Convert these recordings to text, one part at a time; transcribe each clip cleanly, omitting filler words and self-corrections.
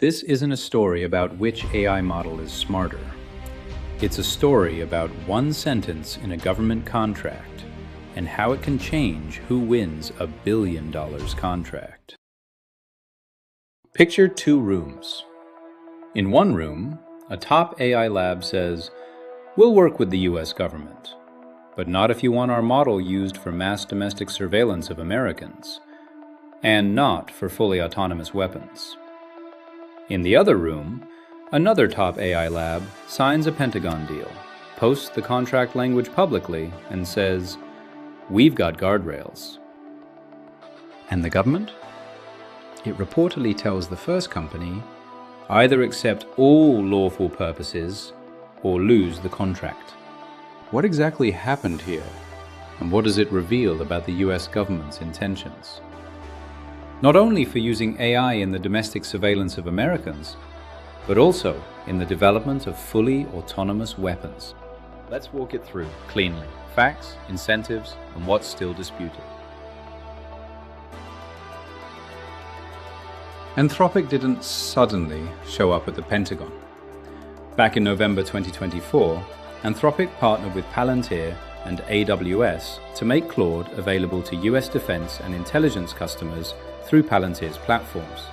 This isn't a story about which AI model is smarter. It's a story about one sentence in a government contract and how it can change who wins a $1 billion contract. Picture two rooms. In one room, a top AI lab says, "We'll work with the US government, but not if you want our model used for mass domestic surveillance of Americans, and not for fully autonomous weapons." In the other room, another top AI lab signs a Pentagon deal, posts the contract language publicly, and says, "We've got guardrails." And the government? It reportedly tells the first company, either accept all lawful purposes or lose the contract. What exactly happened here, and what does it reveal about the US government's intentions? Not only for using AI in the domestic surveillance of Americans, but also in the development of fully autonomous weapons. Let's walk it through cleanly. Facts, incentives, and what's still disputed. Anthropic didn't suddenly show up at the Pentagon. Back in November 2024, Anthropic partnered with Palantir and AWS to make Claude available to US defense and intelligence customers through Palantir's platforms.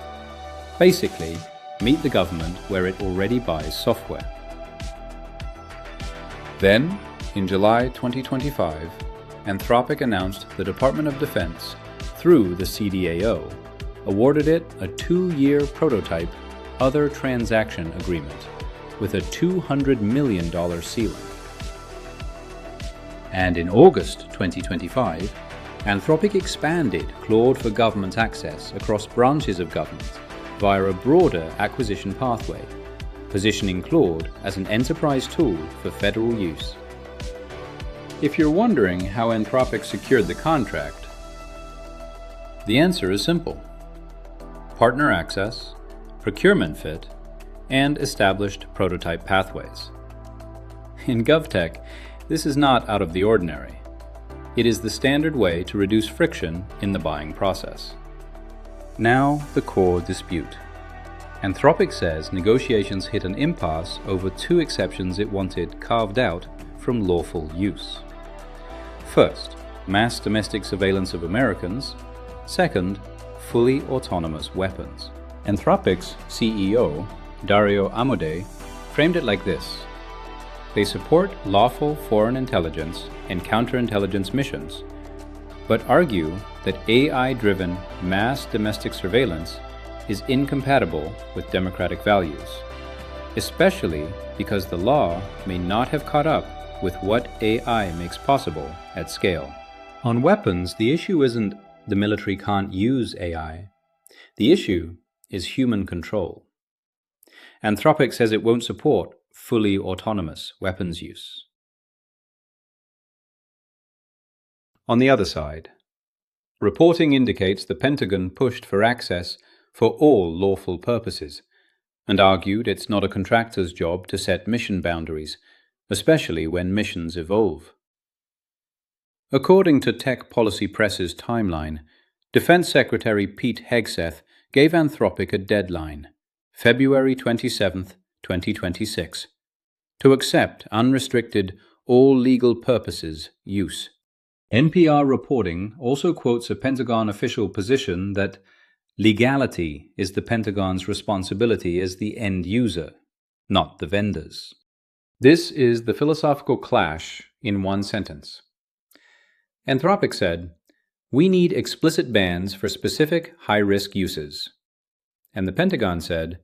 Basically, meet the government where it already buys software. Then, in July 2025, Anthropic announced the Department of Defense, through the CDAO, awarded it a 2-year prototype other transaction agreement with a $200 million ceiling. And in August 2025, Anthropic expanded Claude for government access across branches of government via a broader acquisition pathway, positioning Claude as an enterprise tool for federal use. If you're wondering how Anthropic secured the contract, the answer is simple: partner access, procurement fit, and established prototype pathways. In GovTech, this is not out of the ordinary. It is the standard way to reduce friction in the buying process. Now, the core dispute. Anthropic says negotiations hit an impasse over 2 exceptions it wanted carved out from lawful use. First, mass domestic surveillance of Americans. Second, fully autonomous weapons. Anthropic's CEO, Dario Amodei, framed it like this: they support lawful foreign intelligence and counterintelligence missions, but argue that AI-driven mass domestic surveillance is incompatible with democratic values, especially because the law may not have caught up with what AI makes possible at scale. On weapons, the issue isn't the military can't use AI. The issue is human control. Anthropic says it won't support fully autonomous weapons use. On the other side, reporting indicates the Pentagon pushed for access for all lawful purposes and argued it's not a contractor's job to set mission boundaries, especially when missions evolve. According to Tech Policy Press's timeline, Defense Secretary Pete Hegseth gave Anthropic a deadline, February 27, 2026, to accept unrestricted, all legal purposes use. NPR reporting also quotes a Pentagon official position that legality is the Pentagon's responsibility as the end user, not the vendors. This is the philosophical clash in one sentence. Anthropic said, "We need explicit bans for specific high-risk uses." And the Pentagon said,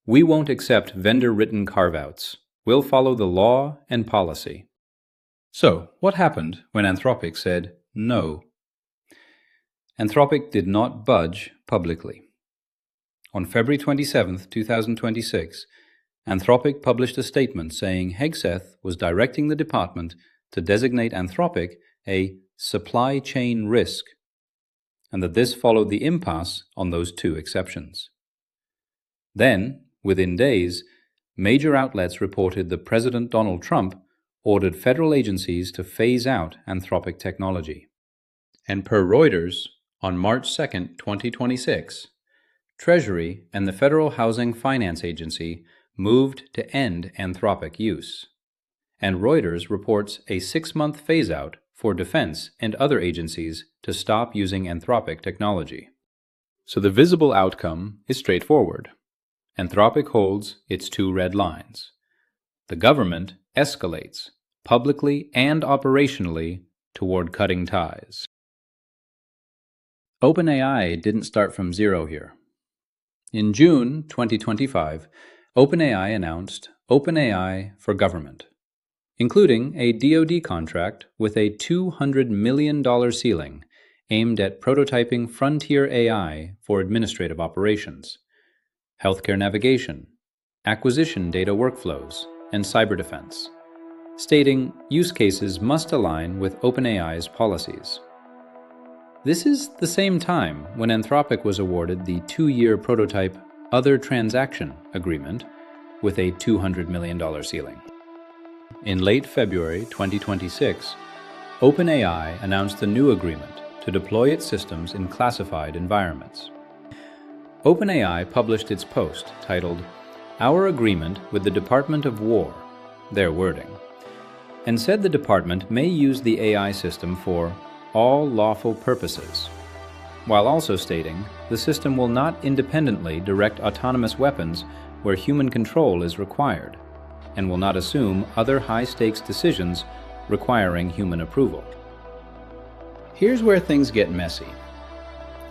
"We won't accept vendor-written carve-outs. We'll follow the law and policy." So, what happened when Anthropic said no? Anthropic did not budge publicly. On February 27, 2026, Anthropic published a statement saying Hegseth was directing the department to designate Anthropic a supply chain risk, and that this followed the impasse on those 2 exceptions. Then, within days, major outlets reported that President Donald Trump ordered federal agencies to phase out Anthropic technology. And per Reuters, on March 2, 2026, Treasury and the Federal Housing Finance Agency moved to end Anthropic use. And Reuters reports a 6-month phase-out for defense and other agencies to stop using Anthropic technology. So the visible outcome is straightforward. Anthropic holds its 2 red lines. The government escalates, publicly and operationally, toward cutting ties. OpenAI didn't start from zero here. In June 2025, OpenAI announced OpenAI for Government, including a DoD contract with a $200 million ceiling aimed at prototyping frontier AI for administrative operations, healthcare navigation, acquisition data workflows, and cyber defense, stating use cases must align with OpenAI's policies. This is the same time when Anthropic was awarded the 2-year prototype Other Transaction Agreement with a $200 million ceiling. In late February 2026, OpenAI announced a new agreement to deploy its systems in classified environments. OpenAI published its post titled, "Our Agreement with the Department of War," their wording, and said the department may use the AI system for all lawful purposes, while also stating the system will not independently direct autonomous weapons where human control is required, and will not assume other high-stakes decisions requiring human approval. Here's where things get messy.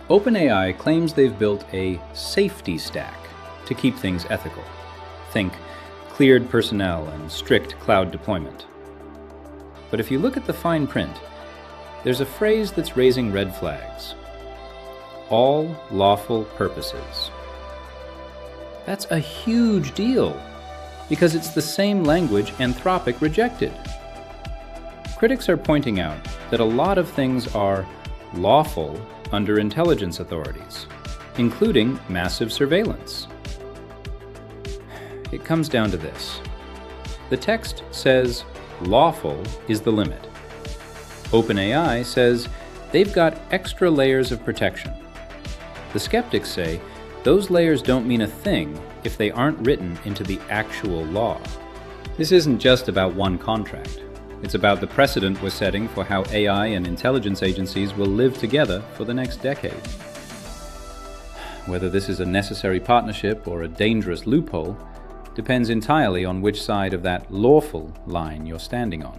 OpenAI claims they've built a safety stack to keep things ethical. Think cleared personnel and strict cloud deployment. But if you look at the fine print, there's a phrase that's raising red flags. All lawful purposes. That's a huge deal, because it's the same language Anthropic rejected. Critics are pointing out that a lot of things are lawful under intelligence authorities, including massive surveillance. It comes down to this. The text says lawful is the limit. OpenAI says they've got extra layers of protection. The skeptics say those layers don't mean a thing if they aren't written into the actual law. This isn't just about one contract. It's about the precedent we're setting for how AI and intelligence agencies will live together for the next decade. Whether this is a necessary partnership or a dangerous loophole depends entirely on which side of that lawful line you're standing on.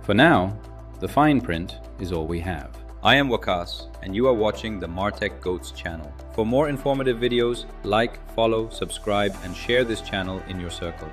For now, the fine print is all we have. I am Wakas, and you are watching the Martech Goats channel. For more informative videos, like, follow, subscribe, and share this channel in your circle.